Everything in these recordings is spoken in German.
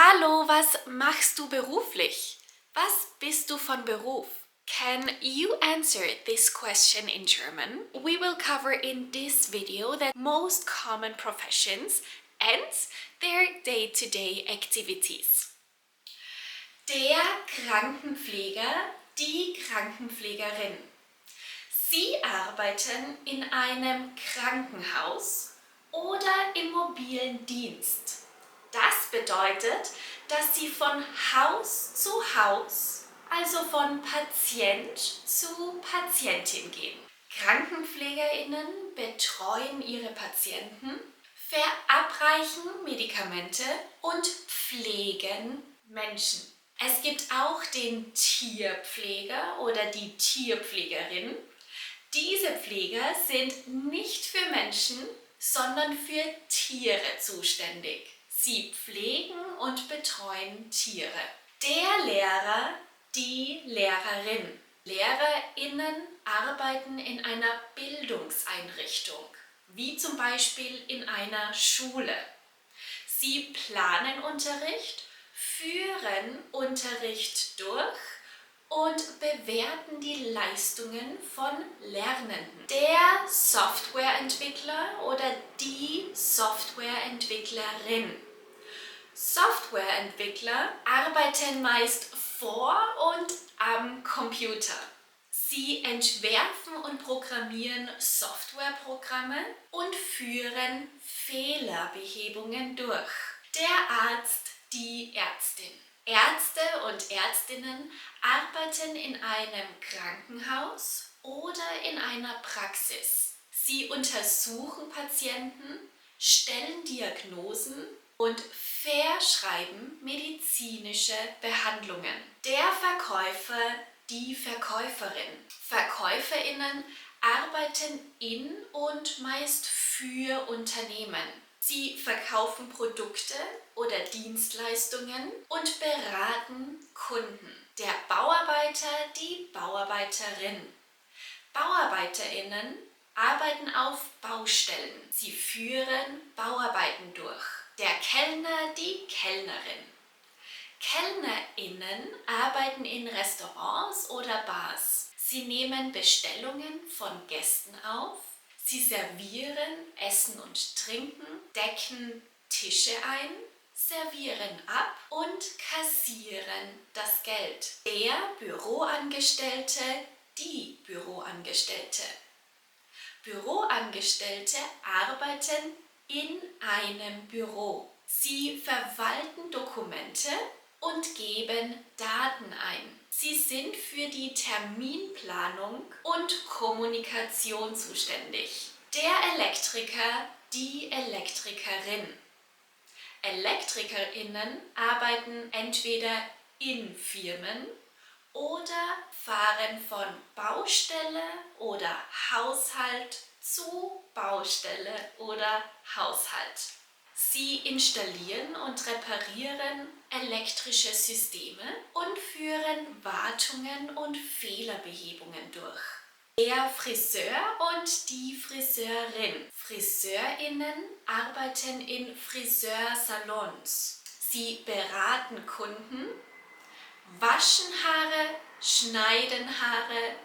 Hallo, was machst du beruflich? Was bist du von Beruf? Can you answer this question in German? We will cover in this video the most common professions and their day-to-day activities. Der Krankenpfleger, die Krankenpflegerin. Sie arbeiten in einem Krankenhaus oder im mobilen Dienst. Das bedeutet, dass sie von Haus zu Haus, also von Patient zu Patientin gehen. KrankenpflegerInnen betreuen ihre Patienten, verabreichen Medikamente und pflegen Menschen. Es gibt auch den Tierpfleger oder die Tierpflegerin. Diese Pfleger sind nicht für Menschen, sondern für Tiere zuständig. Sie pflegen und betreuen Tiere. Der Lehrer, die Lehrerin. LehrerInnen arbeiten in einer Bildungseinrichtung, wie zum Beispiel in einer Schule. Sie planen Unterricht, führen Unterricht durch und bewerten die Leistungen von Lernenden. Der Softwareentwickler oder die Softwareentwicklerin. Softwareentwickler arbeiten meist vor und am Computer. Sie entwerfen und programmieren Softwareprogramme und führen Fehlerbehebungen durch. Der Arzt, die Ärztin. Ärzte und Ärztinnen arbeiten in einem Krankenhaus oder in einer Praxis. Sie untersuchen Patienten, stellen Diagnosen und verschreiben medizinische Behandlungen. Der Verkäufer, die Verkäuferin. VerkäuferInnen arbeiten in und meist für Unternehmen. Sie verkaufen Produkte oder Dienstleistungen und beraten Kunden. Der Bauarbeiter, die Bauarbeiterin. BauarbeiterInnen arbeiten auf Baustellen. Sie führen Bauarbeiten durch. Der Kellner, die Kellnerin. KellnerInnen arbeiten in Restaurants oder Bars. Sie nehmen Bestellungen von Gästen auf. Sie servieren Essen und Trinken, decken Tische ein, servieren ab und kassieren das Geld. Der Büroangestellte, die Büroangestellte. Büroangestellte arbeiten in einem Büro. Sie verwalten Dokumente und geben Daten ein. Sie sind für die Terminplanung und Kommunikation zuständig. Der Elektriker, die Elektrikerin. ElektrikerInnen arbeiten entweder in Firmen oder fahren von Baustelle oder Haushalt zu Baustelle oder Haushalt. Sie installieren und reparieren elektrische Systeme und führen Wartungen und Fehlerbehebungen durch. Der Friseur und die Friseurin. FriseurInnen arbeiten in Friseursalons. Sie beraten Kunden, waschen Haare, schneiden Haare,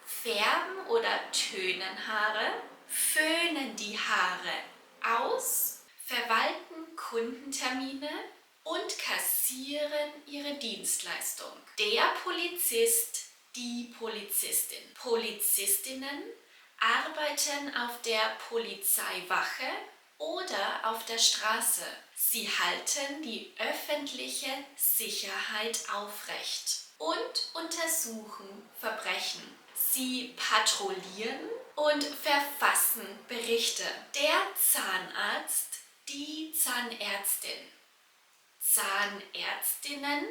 färben oder tönen Haare, föhnen die Haare aus, verwalten Kundentermine und kassieren ihre Dienstleistung. Der Polizist, die Polizistin. Polizistinnen arbeiten auf der Polizeiwache oder auf der Straße. Sie halten die öffentliche Sicherheit aufrecht und untersuchen Verbrechen. Sie patrouillieren und verfassen Berichte. Der Zahnarzt, die Zahnärztin. Zahnärztinnen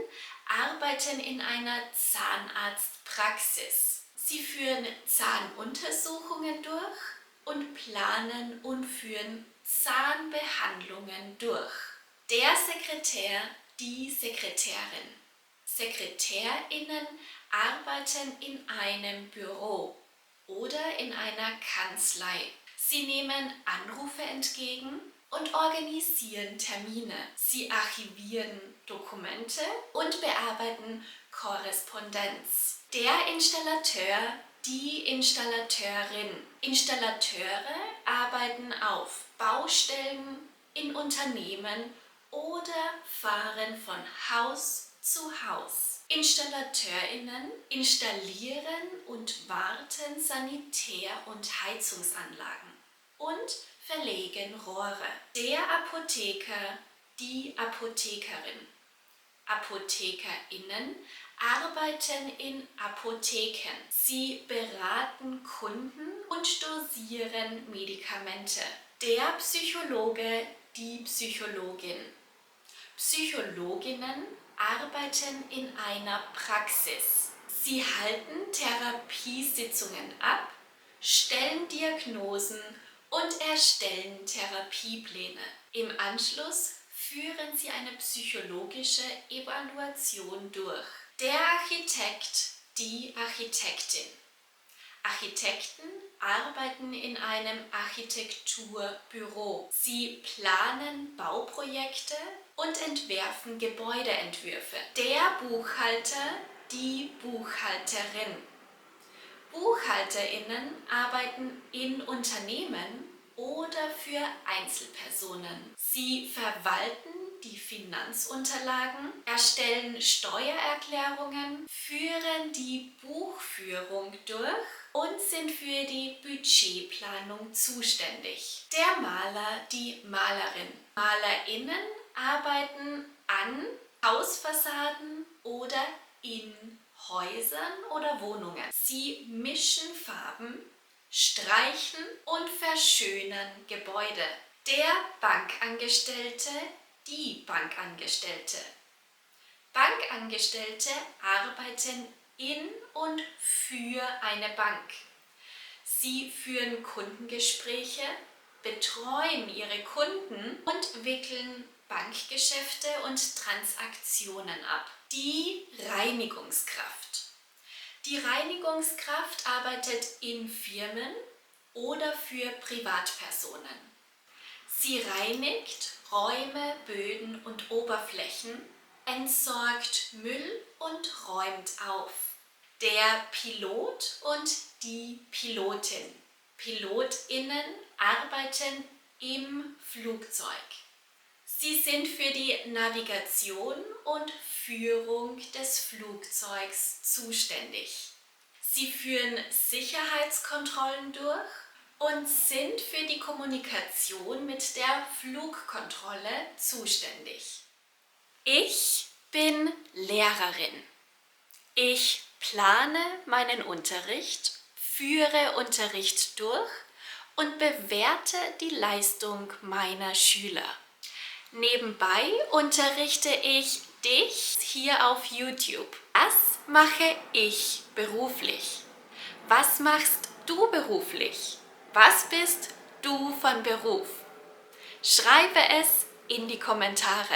arbeiten in einer Zahnarztpraxis. Sie führen Zahnuntersuchungen durch und planen und führen Zahnbehandlungen durch. Der Sekretär, die Sekretärin. SekretärInnen arbeiten in einem Büro oder in einer Kanzlei. Sie nehmen Anrufe entgegen, und organisieren Termine. Sie archivieren Dokumente und bearbeiten Korrespondenz. Der Installateur, die Installateurin. Installateure arbeiten auf Baustellen, in Unternehmen oder fahren von Haus zu Haus. InstallateurInnen installieren und warten Sanitär- und Heizungsanlagen und verlegen Rohre. Der Apotheker, die Apothekerin. ApothekerInnen arbeiten in Apotheken. Sie beraten Kunden und dosieren Medikamente. Der Psychologe, die Psychologin. Psychologinnen arbeiten in einer Praxis. Sie halten Therapiesitzungen ab, stellen Diagnosen und erstellen Therapiepläne. Im Anschluss führen sie eine psychologische Evaluation durch. Der Architekt, die Architektin. Architekten arbeiten in einem Architekturbüro. Sie planen Bauprojekte und entwerfen Gebäudeentwürfe. Der Buchhalter, die Buchhalterin. BuchhalterInnen arbeiten in Unternehmen oder für Einzelpersonen. Sie verwalten die Finanzunterlagen, erstellen Steuererklärungen, führen die Buchführung durch und sind für die Budgetplanung zuständig. Der Maler, die Malerin. MalerInnen arbeiten an Hausfassaden oder in Häusern oder Wohnungen. Sie mischen Farben, streichen und verschönern Gebäude. Der Bankangestellte, die Bankangestellte. Bankangestellte arbeiten in und für eine Bank. Sie führen Kundengespräche, betreuen ihre Kunden und wickeln Bankgeschäfte und Transaktionen ab. Die Reinigungskraft. Die Reinigungskraft arbeitet in Firmen oder für Privatpersonen. Sie reinigt Räume, Böden und Oberflächen, entsorgt Müll und räumt auf. Der Pilot und die Pilotin. PilotInnen arbeiten im Flugzeug. Sie sind für die Navigation und Führung des Flugzeugs zuständig. Sie führen Sicherheitskontrollen durch und sind für die Kommunikation mit der Flugkontrolle zuständig. Ich bin Lehrerin. Ich plane meinen Unterricht, führe Unterricht durch und bewerte die Leistung meiner Schüler. Nebenbei unterrichte ich dich hier auf YouTube. Was mache ich beruflich? Was machst du beruflich? Was bist du von Beruf? Schreibe es in die Kommentare.